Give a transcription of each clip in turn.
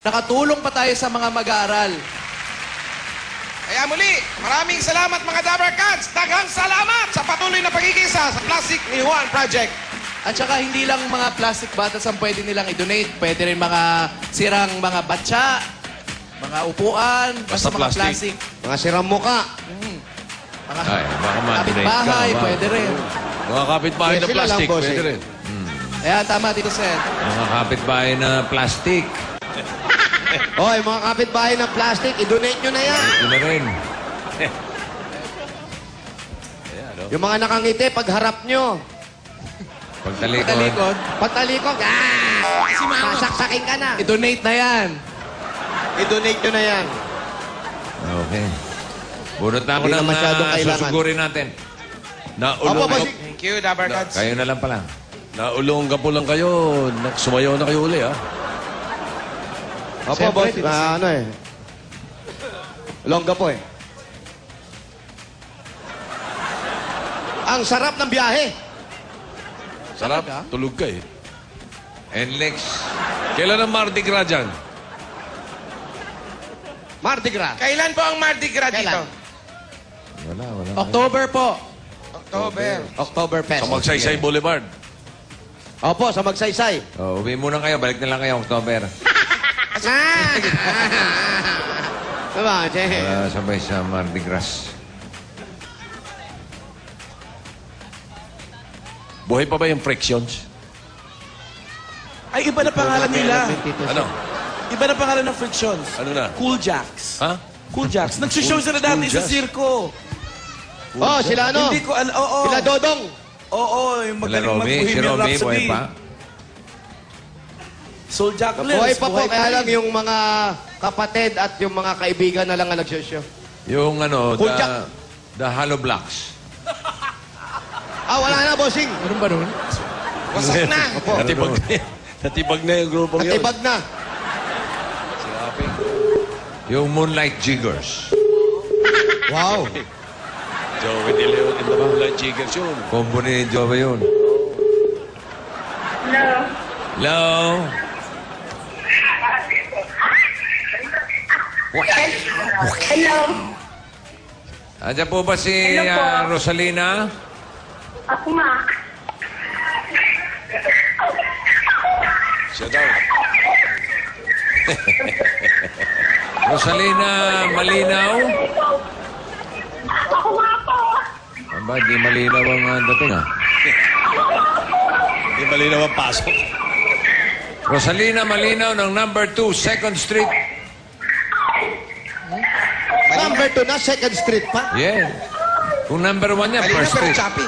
Nakatulong pa tayo sa mga mag-aaral. Kaya muli, maraming salamat mga Dabber Cats. Daghang salamat sa patuloy na pagkikisa sa Plastic ni Juan Project. At saka hindi lang mga plastic bottles ang pwede nilang i-donate. Pwede rin mga sirang mga batsa, mga upuan, basta mga plastic. Mga sirang muka. Mga Ay, baka ma-donate kapitbahay, ka, pwede rin. Mga kapitbahay na Sila lang, plastic, boss, pwede eh. rin. Kaya tama, Tito Sen. Mga kapitbahay na plastic, Hoy, mga kapitbahay ng plastic, i-donate nyo na yan. ito na rin. Yung mga nakangiti, pagharap nyo. Pagtalikod. Pagtalikod, Pagtalikod, sasaksakin ka na. i-donate na yan. I-donate nyo na yan. Okay. Bunot na ako Hindi na ng masyadong kailangan. susugurin natin. Opo, boss. Thank you, Dabber Cats. Kayo na lang pala. Naulong ka po lang kayo. Sumayaw na kayo uli, ha? Opo, Siyempre, boss. Tito Sen. Longga po eh. Ang sarap ng biyahe. Sarap. Talaga? Tulog ka, eh. NLEX. Kailan ang Mardi Gras dyan? Mardi Gras. Kailan po ang Mardi Gras dito? Kailan? Wala. October po. October. Oktoberfest. Sa Magsaysay Boulevard. Opo, sa Magsaysay. Oh, uwi muna kayo. Balik na lang kayo October. Diba, Che? Para sabay sa Mardi Gras. Buhay pa ba yung Frictions? Ay, iba na pangalan nila. Ano? Iba na pangalan ng Frictions. Ano na? Cool Jacks. Ha? Cool Jacks. Nagsushow sila dati Cool sa Jacks. sirko. Oh, sila ano? Hindi ko oo. Sila Dodong. Oo, yung Wala magaling Romy. Si mag-Bohemian Romy, buhay Rhapsody. pa. Soul Jacqueline. Buhay pa po, kaya rin. lang yung mga kapatid at yung mga kaibigan na lang ang nagsosyo. Yung ano, Cool Jack. the Hollow Blocks. Ah, wala na, bossing. Ano ba nun? Wasak na. Opo. Natibag na, natibag na yung grupong yun. Natibag na. Yung Moonlight Jiggers. Wow. Joey De Leon in the Moonlight Jiggers yun. Combo ni Jova yun. Hello? Hello. Andiyan po ba si Hello po. Rosalina? Ako nga. Siya daw. Rosalina Malinaw? Ako nga po. Aba, di malinaw ang dating ah. Hindi malinaw ang pasok. Rosalina Malinaw ng number 2, 2nd Street. Number 2 na, 2nd Street pa. Yeah. Kung number 1 niya, Malina 1st pero Street. choppy.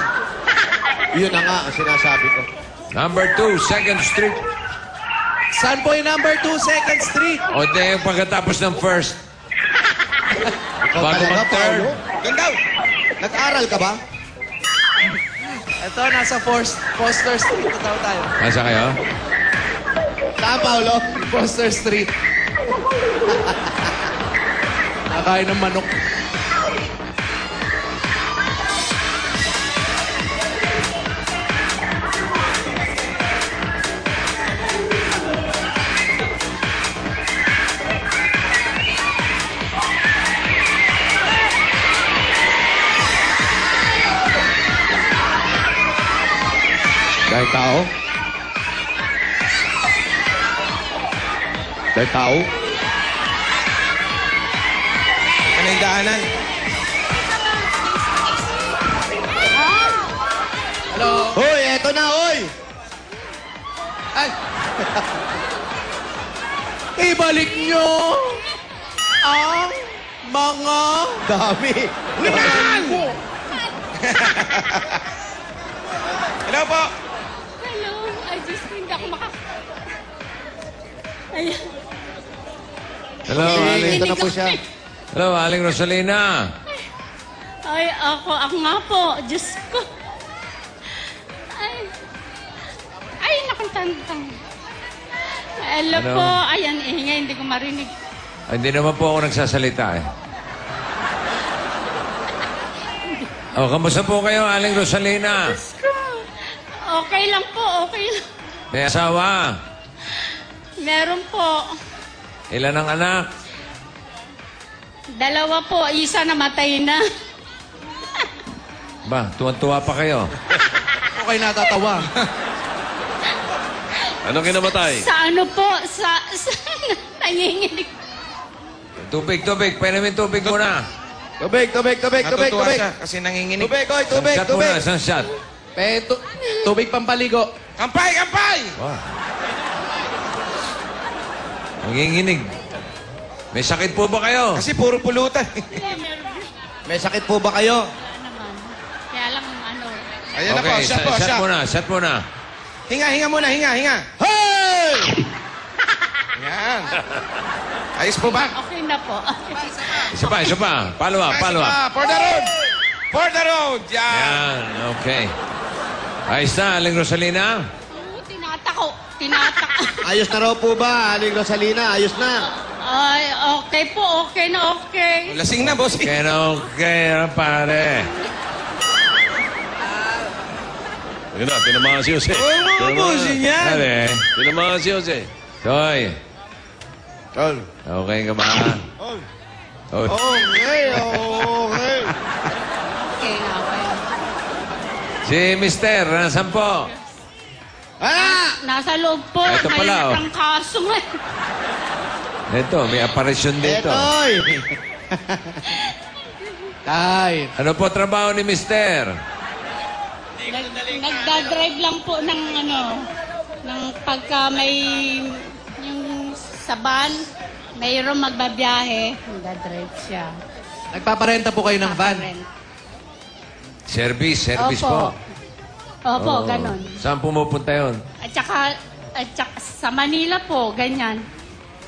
Yun na nga ang sinasabi ko. Number 2, 2nd Street. Saan po yung number 2, 2nd Street? O di yung pagkatapos ng 1st. Bago Talaga, mag-third. Paolo? Doon daw. Nag-aral ka ba? Ito, nasa Foster Street na daw tayo. Nasa kayo? Saan, Paolo? Foster Street. Nakain ng manok. Dahil tao? Dahil tao? Ano yung daanan? Hello? Hoy, eto na, hoy! Ay! Ibalik nyo ang mga Dami. Hello po. Hello. I just hindi ako Ayan. Hello, Aling, Aling. ito na po siya. Hello, Aling Rosalina. Ay, ako nga po. Diyos ko. Ay, nakantantang. Hello Ano? po. Ayan, ingay, hindi ko marinig. Ay, hindi naman po ako nagsasalita eh. Oh, kamusta po kayo, Aling Rosalina? Diyos ko. Okay lang po, okay lang. May asawa? Meron po. Ilan ang anak? Dalawa po, isa namatay na. Ba, tuwan-tuwa pa kayo. Ako kayo natatawa. Ano kinamatay? Sa ano po, sa nanginginig. Tubig. Painumin tubig muna. Tubig. Natutuwa siya kasi nanginginig. Tubig, oy, Isang tubig. shot muna, isang shot. Tubig pampaligo. Kampay! Wow. Nanginginig. May sakit po ba kayo? Kasi puro pulutan. May sakit po ba kayo? Wala naman. Kaya lang ano. Ayan na po, Okay, shot po, shot. shot muna. Hinga muna, hinga. Hey! Yan. Ayos po ba? Okay na po. Isa pa. Follow up. For the road! For the road! Yan. Yan, okay. Ayos na, Aling Rosalina. Oo, tinatako. Ayos na raw po ba, Aling Rosalina? Ayos na. Ay, okay po. Okay na okay. Lasing na, bossing. Okay, pare. Ayun na, tinamaan si Jose. Oo, bossing yan. Pare. Tinamaan si Jose. Toy, Tol. okay ka ba? Oh. Okay. Okay na okay. Si Mister, nasan po? Nasa loob po. Ito pala, oh. Ang kaso nga. Ito, may apparition dito. Etoy. Tay. Ano po trabaho ni Mister? Nagdadrive lang po ng ng pagka may yung sa van, mayroong magbabiyahe, nagdadrive siya. Nagpaparenta po kayo ng van. Service Opo. po. Opo, Oh. ganon. Saan pumupunta yon? At saka sa Manila po, ganyan.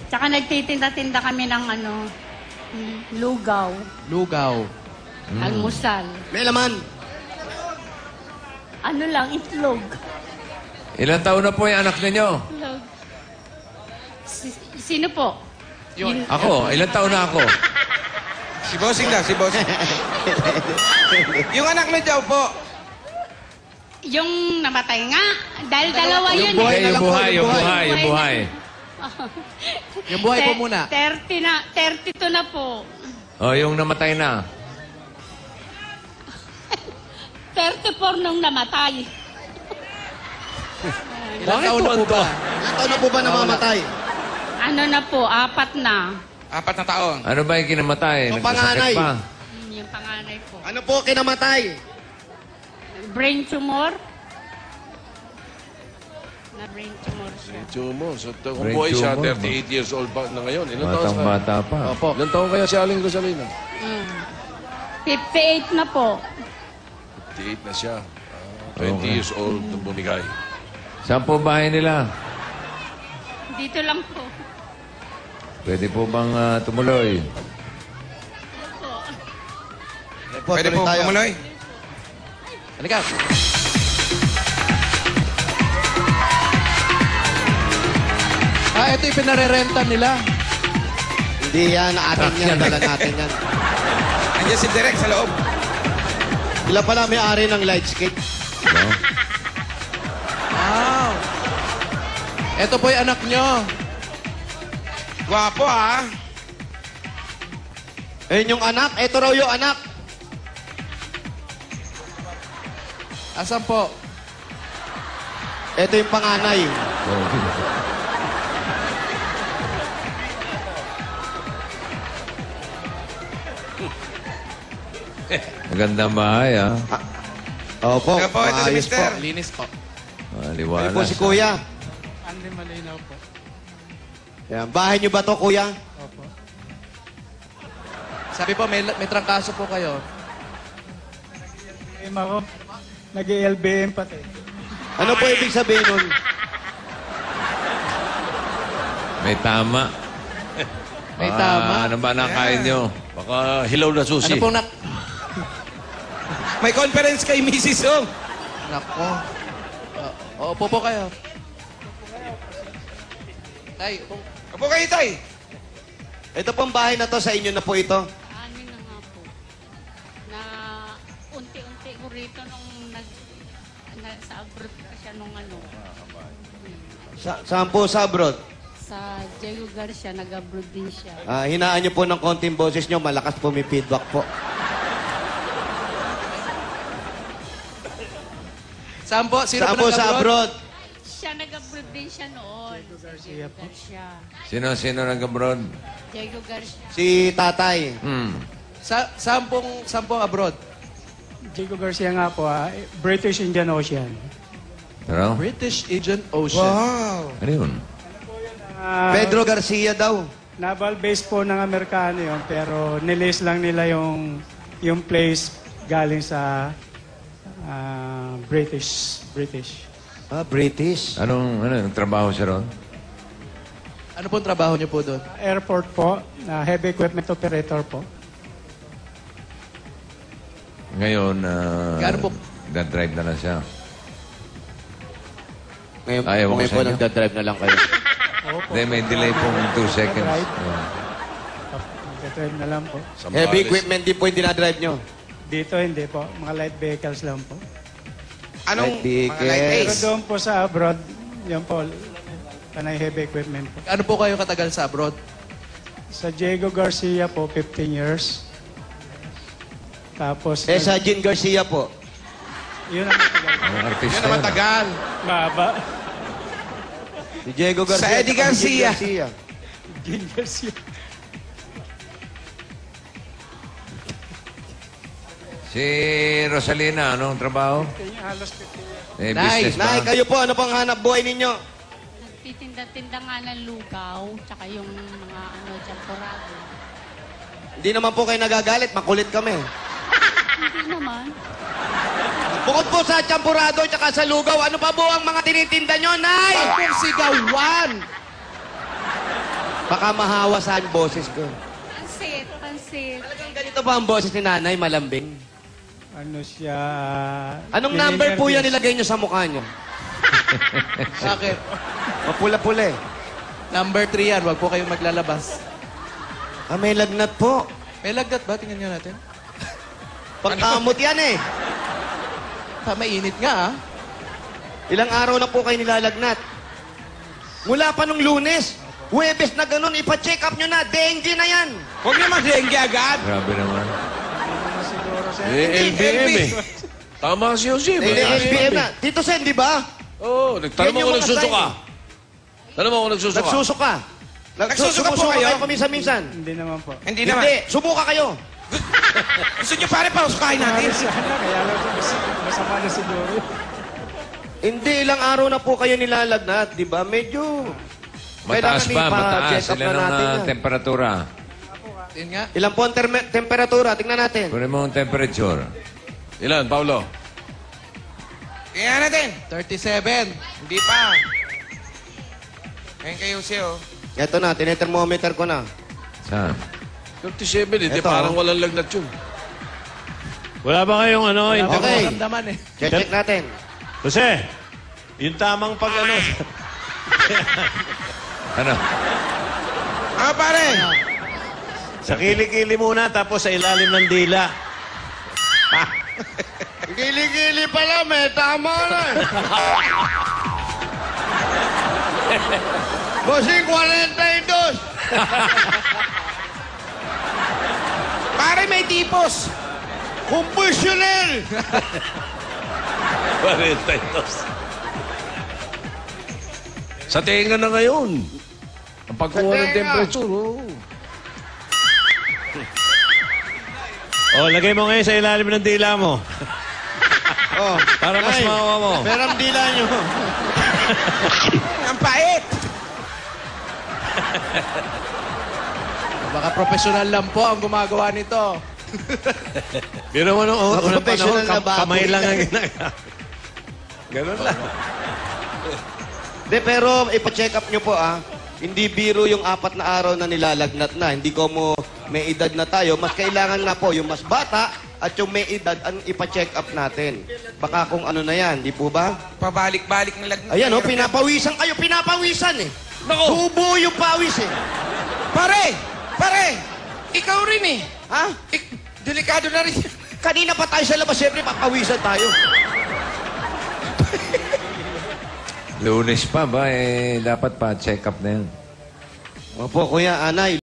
Tsaka nagtitinda-tinda kami ng lugaw, Lugaw. almusal. May laman. Ano lang, itlog. Ilang taon na po yung anak ninyo? Itlog. Sino po? Yun. Ako, ilang taon na ako? Si bossing daw, si bossing. Yung anak mo daw po. Yung namatay nga. Dahil dalawa Yung yun. buhay na Yung lang po, buhay. Buhay. Yung buhay po muna. 32 na po. Oh, yung namatay na. 34 nung namatay. Ilang taon na po ba? Ilang taon na po ba namamatay? Ano na po, 4 na. 4 na taon. Ano ba yung kinamatay? Yung Nagkasakit panganay. pa? Yung panganay po. Ano po kinamatay? Brain tumor. Na brain tumor siya. Tumor. So, kung Brain buhay siya, tumor, 38 years old ba na ngayon? Ilan taon Batang siya? bata pa. Opo. Ilan taon kaya si Aling Rosalina? 58 na po. 38 na siya. 20 Okay. years old nung bumigay. Saan po bahay nila? Dito lang po. Pwede po bang tumuloy? Report Pwede ulit po tayo. pumuloy. Halika. Ito yung pinarerenta nila. Hindi yan, atin yan. Dala natin yan. Andiyan si Derek sa loob. Sila pala may-ari ng lightscape. No? Wow. Ito po yung anak nyo. Gwapo ha. Ayun yung anak. Ito raw yung anak. Asan po? Ito yung panganay. Magandang bahay, ah. Opo, Kaya po, ito si maayos Mister. po. Linis po. Ayun po Liwalas. si Kuya. Andy Malinaw po. Yan. Bahay niyo ba to, Kuya? Opo. Sabi po, may trangkaso po kayo. Ako, nag-LBM pati. Ano po ibig sabihin nun? May tama. May tama. Ano ba nakain nyo? Baka hilaw na Ano susi. pong May conference kay Mrs. Ong. Nako. Upo po kayo. Tay, upo. Apo kayo, tay. Ito pong bahay na to, sa inyo na po ito. Ano na nga po. Na unti-unti ko rito nung sa abroad pa siya nung Saan po sa abroad? Sa Diego Garcia, nag-abroad din siya. Hinaan niyo po ng konting boses niyo, malakas po may feedback po. Saan po? Sino Saan po po sa abroad? Siya nag-abroad din siya noon. Diego Garcia. Sino nag-abroad? Diego Garcia. Si tatay. Saan pong abroad? Diego Garcia nga po, British Indian Ocean. Ano? British Indian Ocean. Ano yun? Pedro Garcia daw. Naval base po ng Amerikano yun, pero nilis lang nila yung place galing sa British. British. Anong trabaho siya ron? Ano pong trabaho niyo po doon? Airport po, heavy equipment operator po. Ngayon, Gaano po? drive na lang siya. Ngayon, Ayaw ko ngayon sa po inyo. nagdadrive na lang kayo. Hindi, may delay pong 2 seconds. Right. Yeah. Nag-drive na lang po. Heavy equipment din po yung dinadrive nyo. Dito hindi po, mga light vehicles lang po. Anong Light mga light ticket. Pero ace? doon po sa abroad, yan po, panay heavy equipment po. Ano po kayo katagal sa abroad? Sa Diego Garcia po, 15 years. Tapos, Sa Jean Garcia po. yun ang matagal. Ang artista Yun na yun. matagal. Baba. Si Diego Garcia. Sa Eddie at si Jean Garcia. Jean Garcia. Si Rosalina, anong trabaho? Halos 15 years. Business ba? Nay, kayo po, ano pang hanap buhay ninyo? Nagtitinda-tinda nga ng lugaw, tsaka yung mga champurado. Hindi naman po kayo nagagalit, makulit kami. Hindi naman. Bukod po sa champurado at sa lugaw, ano pa po ang mga tinitinda nyo, Nay? Pagpong sigawan! Baka mahawa sa boses ko. Pansit. Talagang ganito ba ang boses ni Nanay, malambing? Ano siya? Anong number po yan nilagay nyo sa mukha nyo? Bakit? Mapula-pula eh. Number 3 yan. Huwag po kayong maglalabas. May lagnat po. May lagnat ba? Tingnan nyo natin. Pagkamot yan eh. Mainit nga ah. Ilang araw na po kayo nilalagnat. Mula pa nung Lunes, Huwebes na ganun, ipa-check up nyo na. Dengue na yan. Huwag naman dengue agad. Grabe naman. Siguro siya. LBM eh. Tama si Jose. LBM na. Tito Sen, di ba? Oo, nagtanong Yan yung ako mga nagsusuka. sign. Tanong ako nagsusuka. Nagsusuka. Nagsusuka po kayo? Paminsan-minsan. Hindi naman po. Hindi naman. Hindi, sumuka kayo. Gusto nyo pare pa, usukahin natin. Sana, kaya lang masama na siguro. Hindi, ilang araw na po kayo nilalagnat, di ba? Medyo... Mataas kailangan ba? Mataas ipa-check up sila na ng natin yan. temperatura. Yun nga. Ilan po ang temperatura? Tingnan natin. Kunin mo ang temperature. Ilan, Paulo? Kaya natin. 37. Hindi pa. Ngayon kayo siyo. Ito na, tinetermometer ko na. Saan? 37, hindi Eto, parang oh. walang lagnat yun. Wala ba kayong ano? Wala Okay. okay. Maramdaman eh. Check natin. Jose, yung tamang pag ano. Ano? Ah, pare. Sa kilikili muna, tapos sa ilalim ng dila. Gili-gili pala, may tama na. Bossing, 42. Pare, may tipos. Compulsional. 42. Sa tenga na ngayon. Ang pagkuha Sa ng tenga. temperature, oh. O, lagay mo ngayon sa ilalim ng dila mo. Oh, Para mas Nay, makuha mo. Peram dila nyo. Ang pait. Baka professional lang po ang gumagawa nito. Pero ano, unang Professional panahon, na baboy. kamay lang ang ginagawa. Ganun lang. De, pero ipa-check up nyo po ah. Hindi biro yung 4 na araw na nilalagnat na. Hindi ko mo may edad na tayo. Mas kailangan nga po yung mas bata at yung may edad ang ipa-check up natin. Baka kung ano na yan, di po ba? Pabalik-balik ng lagnat. Ayan oh, pinapawisan kayo. Pinapawisan eh. Tubo yung pawis eh. Pare, ikaw rin eh. Ha? Delikado na rin. Kanina pa tayo sa labas, siyempre papawisan tayo. Lunes pa ba? Dapat pa check up na yan. Opo, Kuya Anay.